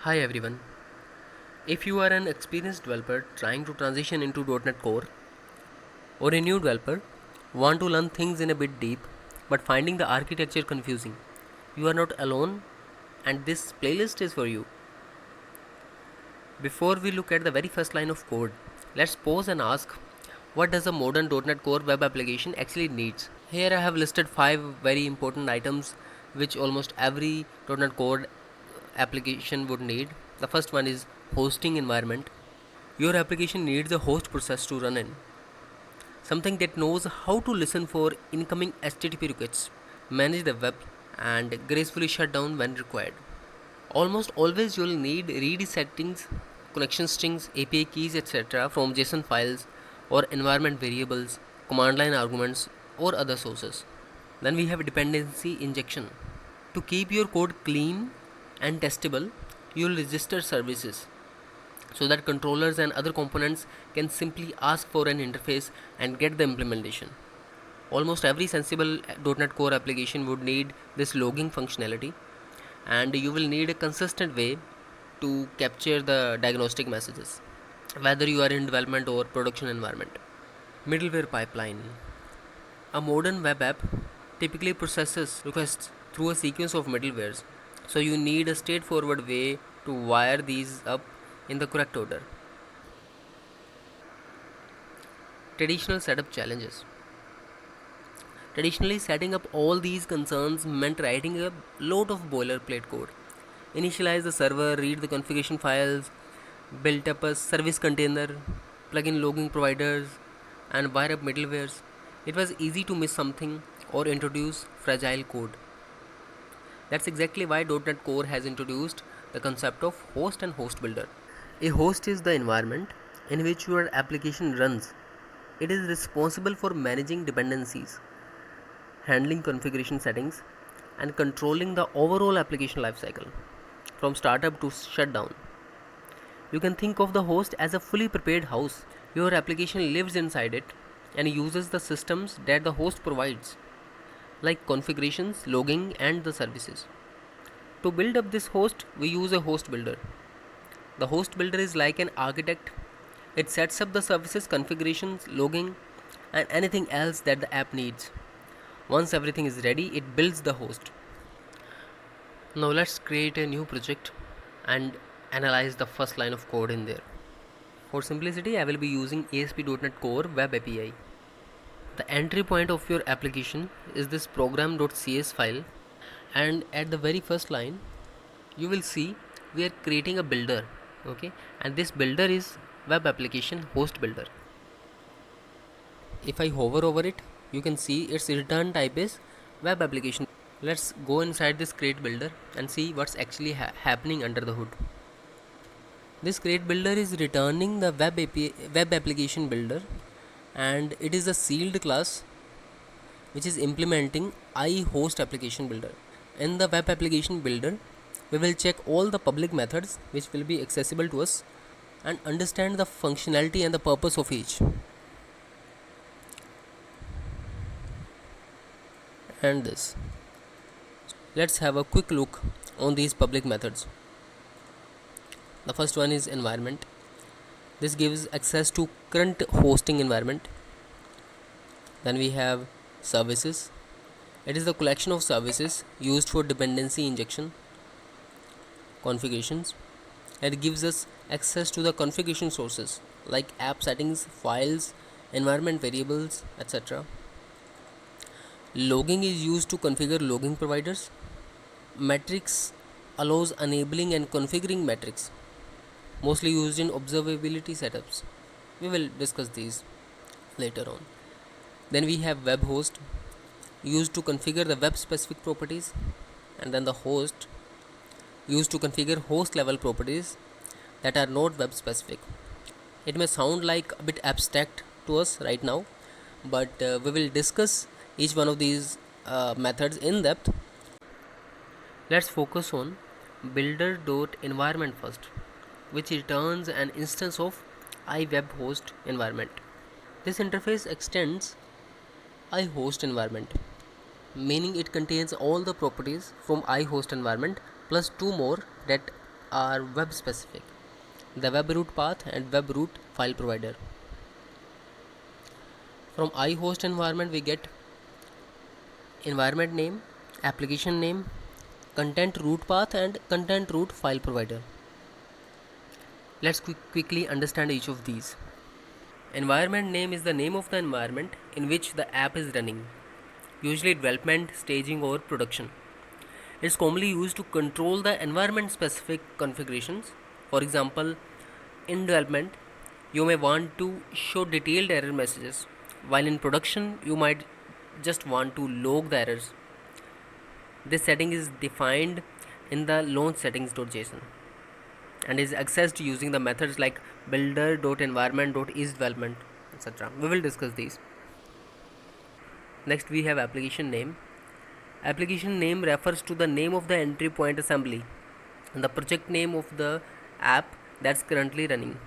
Hi everyone. If you are an experienced developer trying to transition into .NET Core or a new developer want to learn things in a bit deep but finding the architecture confusing, you are not alone and this playlist is for you. Before we look at the very first line of code, let's pause and ask what does a modern .NET Core web application actually needs? Here I have listed 5 very important items which almost every .NET Core application would need. The first one is hosting environment. Your application needs a host process to run in, something that knows how to listen for incoming HTTP requests, manage the web, and gracefully shut down when required. Almost always you'll need read settings, connection strings, API keys, etc. from JSON files or environment variables, command line arguments, or other sources. Then we have dependency injection. To keep your code clean and testable, you'll register services so that controllers and other components can simply ask for an interface and get the implementation. Almost every sensible .NET Core application would need this logging functionality, and you will need a consistent way to capture the diagnostic messages, whether you are in development or production environment. Middleware pipeline. A modern web app typically processes requests through a sequence of middlewares, so you need a straightforward way to wire these up in the correct order. Traditional setup challenges. Traditionally, setting up all these concerns meant writing a lot of boilerplate code. Initialize the server, read the configuration files, build up a service container, plug in logging providers, and wire up middlewares. It was easy to miss something or introduce fragile code. That's exactly why .NET Core has introduced the concept of host and host builder. A host is the environment in which your application runs. It is responsible for managing dependencies, handling configuration settings, and controlling the overall application lifecycle from startup to shutdown. You can think of the host as a fully prepared house. Your application lives inside it and uses the systems that the host provides, like configurations, logging, and the services. To build up this host, we use a host builder. The host builder is like an architect. It sets up the services, configurations, logging, and anything else that the app needs. Once everything is ready, it builds the host. Now let's create a new project and analyze the first line of code in there. For simplicity, I will be using ASP.NET Core Web API. The entry point of your application is this program.cs file, and at the very first line you will see we are creating a builder, okay, and this builder is web application host builder. If I hover over it, you can see its return type is web application. Let's go inside this create builder and see what's actually happening under the hood. This create builder is returning the web application builder, and it is a sealed class which is implementing iHost application builder. In the web application builder, we will check all the public methods which will be accessible to us and understand the functionality and the purpose of each. And this. Let's have a quick look on these public methods. The first one is environment. This gives access to current hosting environment. Then we have services. It is the collection of services used for dependency injection. Configurations. It gives us access to the configuration sources like app settings, files, environment variables, etc. Logging is used to configure logging providers. Metrics allows enabling and configuring metrics, mostly used in observability setups. We will discuss these later on. Then we have web host, used to configure the web specific properties, and then the host, used to configure host level properties that are not web specific. It may sound like a bit abstract to us right now, but we will discuss each one of these methods in depth. Let's focus on builder.Environment first, which returns an instance of iWebHost environment. This interface extends iHost environment, meaning it contains all the properties from iHost environment plus two more that are web specific, the WebRootPath and WebRootFileProvider. From iHost environment we get environment name, application name, content root path and content root file provider. Let's quickly understand each of these. Environment name is the name of the environment in which the app is running, usually development, staging or production. It's commonly used to control the environment specific configurations. For example, in development, you may want to show detailed error messages, while in production, you might just want to log the errors. This setting is defined in the launch settings.json and is accessed using the methods like builder.Environment.isDevelopment, etc. We will discuss these. Next, we have application name. Application name refers to the name of the entry point assembly and the project name of the app that's currently running.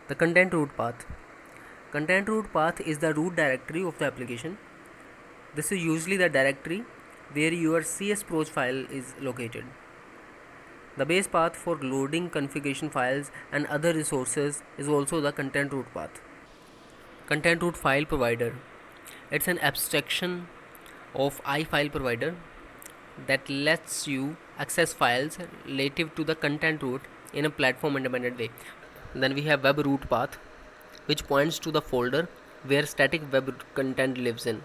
The content root path. Content root path is the root directory of the application. This is usually the directory where your CSproj file is located. The base path for loading configuration files and other resources is also the content root path. Content root file provider. It's an abstraction of iFileProvider that lets you access files relative to the content root in a platform independent way. Then we have WebRootPath, which points to the folder where static web content lives in,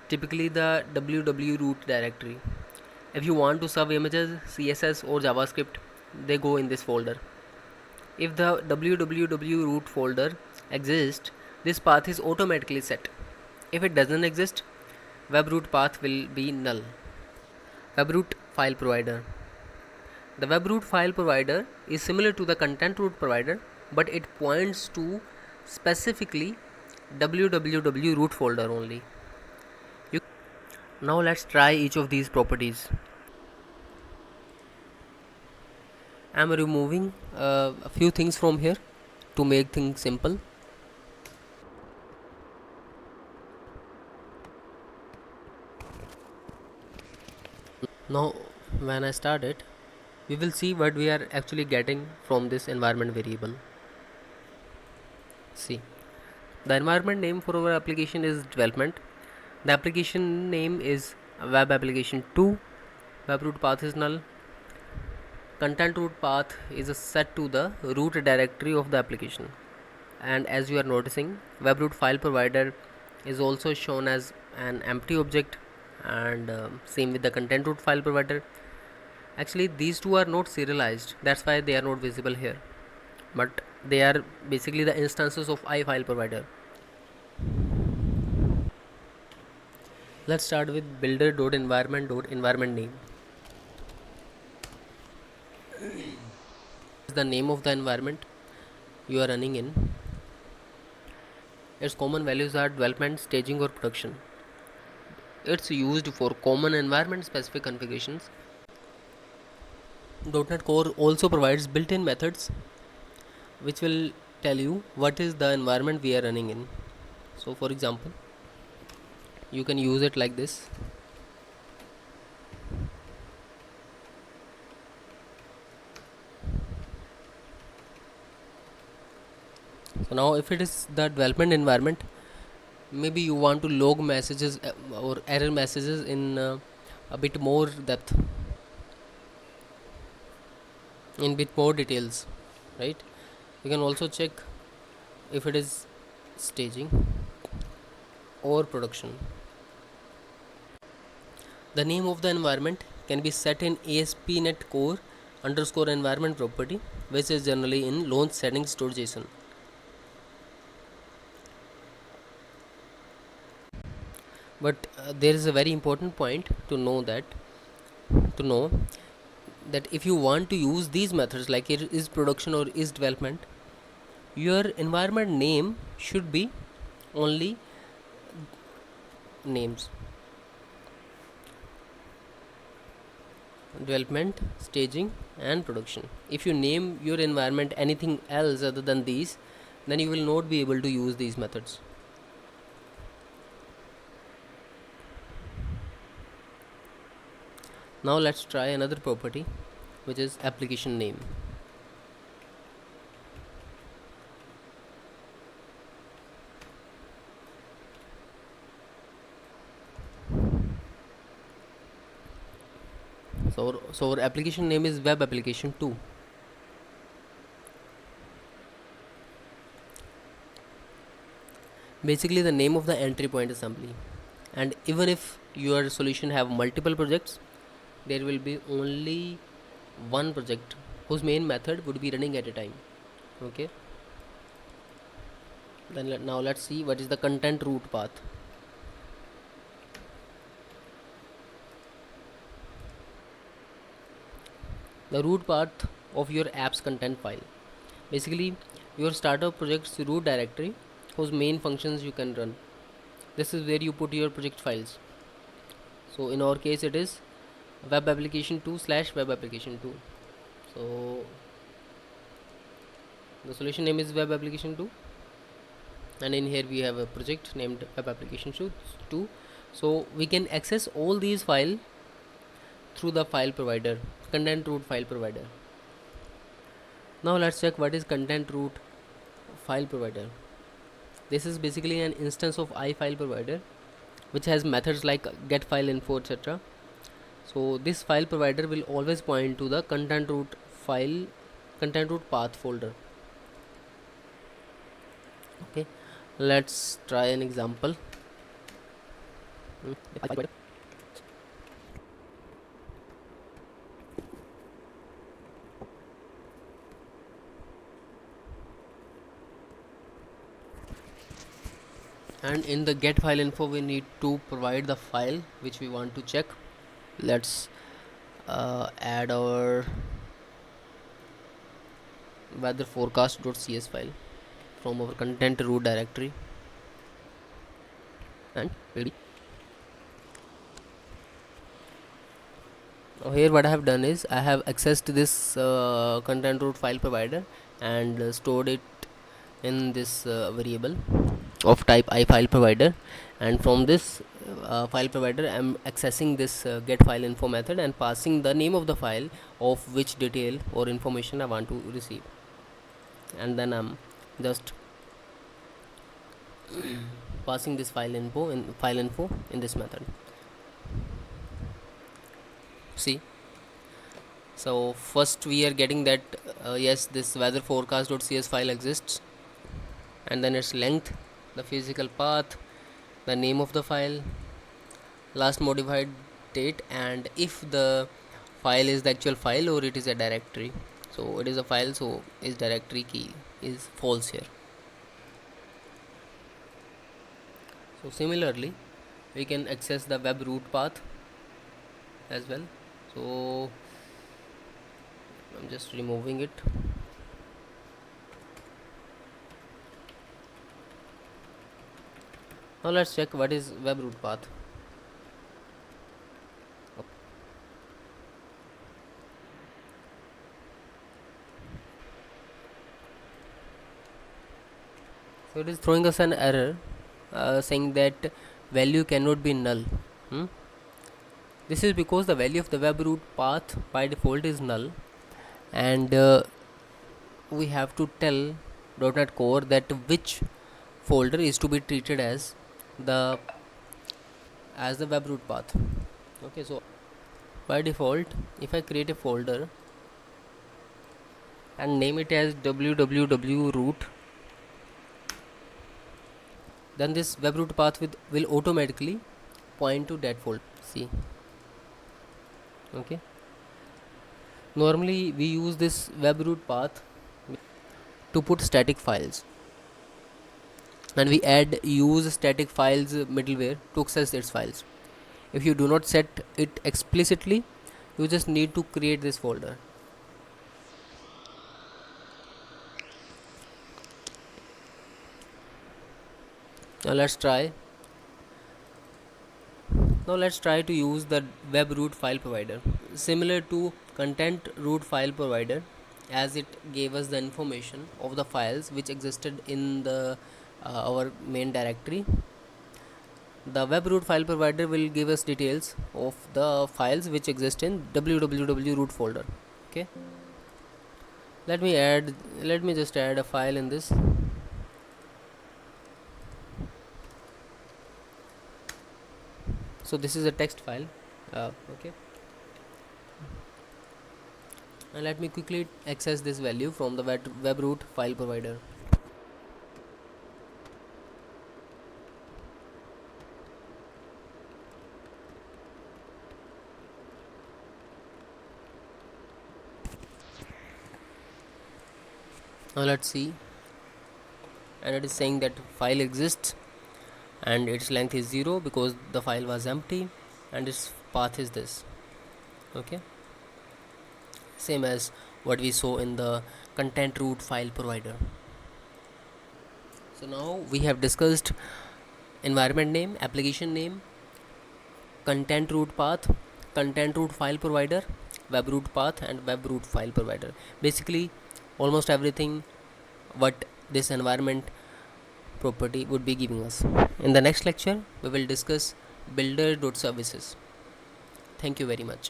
typically the www.root directory. If you want to serve images, CSS or JavaScript, they go in this folder. If the www.root folder exists, this path is automatically set. If it doesn't exist, WebRoot path will be null. WebRoot file provider. The WebRoot file provider is similar to the content root provider, but it points to specifically www.root folder only. Now let's try each of these properties. I am removing a few things from here to make things simple. Now when I start it, we will see what we are actually getting from this environment variable. See, the environment name for our application is development. The application name is web application 2. WebRoot path is null. Content root path is set to the root directory of the application. And as you are noticing, WebRoot file provider is also shown as an empty object, and same with the content root file provider. Actually, these two are not serialized, that's why they are not visible here, but they are basically the instances of iFileProvider. Let's start with builder.Environment.EnvironmentName. Is the name of the environment you are running in. Its common values are development, staging or production. It's used for common environment specific configurations. .NET Core also provides built-in methods which will tell you what is the environment we are running in. So for example, you can use it like this. So now if it is the development environment, maybe you want to log messages or error messages in a bit more depth, in bit more details, right? You can also check if it is staging or production. The name of the environment can be set in ASP.NET Core underscore environment property, which is generally in launch settings.json. But there is a very important point to know that if you want to use these methods like it is production or is development, your environment name should be only names: development, staging and production. If you name your environment anything else other than these, then you will not be able to use these methods. Now let's try another property. which is application name. So our application name is web application 2. Basically the name of the entry point assembly. And even if your solution have multiple projects, there will be only one project whose main method would be running at a time. Okay, then now let's see what is the content root path. The root path of your app's content file, basically your startup project's root directory whose main functions you can run. This is where you put your project files. So in our case it is web application 2 slash web application 2. So the solution name is web application 2, and in here we have a project named web application 2. So we can access all these files through the file provider, content root file provider. Now let's check what is content root file provider. This is basically an instance of iFileProvider which has methods like get file info, etc. So this file provider will always point to the content root path folder. Okay, let's try an example. And in the get file info we need to provide the file which we want to check. Let's add our weather forecast.cs file from our content root directory, and ready. Now here what I have done is I have accessed this content root file provider and stored it in this variable of type iFileProvider, and from this file provider I am accessing this get file info method and passing the name of the file of which detail or information I want to receive, and then I'm just passing this file info in this method. See, so first we are getting that yes, this weather forecast.cs file exists, and then its length, the physical path, the name of the file, last modified date, and if the file is the actual file or it is a directory. So it is a file, so its directory key is false here. So similarly we can access the web root path as well. So I'm just removing it. Now let's check what is web root path. So it is throwing us an error saying that value cannot be null. This is because the value of the web root path by default is null, and we have to tell .NET Core that which folder is to be treated as the web root path. Okay, so by default if I create a folder and name it as www root, then this web root path will automatically point to that folder. See, okay, normally we use this web root path to put static files, and we add use static files middleware to access its files. If you do not set it explicitly, you just need to create this folder. Now let's try to use the web root file provider. Similar to content root file provider, as it gave us the information of the files which existed in the our main directory, the web root file provider will give us details of the files which exist in www root folder. Okay, let me just add a file in this. So this is a text file. Okay, and let me quickly access this value from the webroot file provider. Now let's see, and it is saying that file exists and its length is 0 because the file was empty, and its path is this. Okay, same as what we saw in the content root file provider. So now we have discussed environment name, application name, content root path, content root file provider, web root path, and web root file provider. Basically almost everything what this environment property would be giving us. In the next lecture we will discuss builder.services. Thank you very much.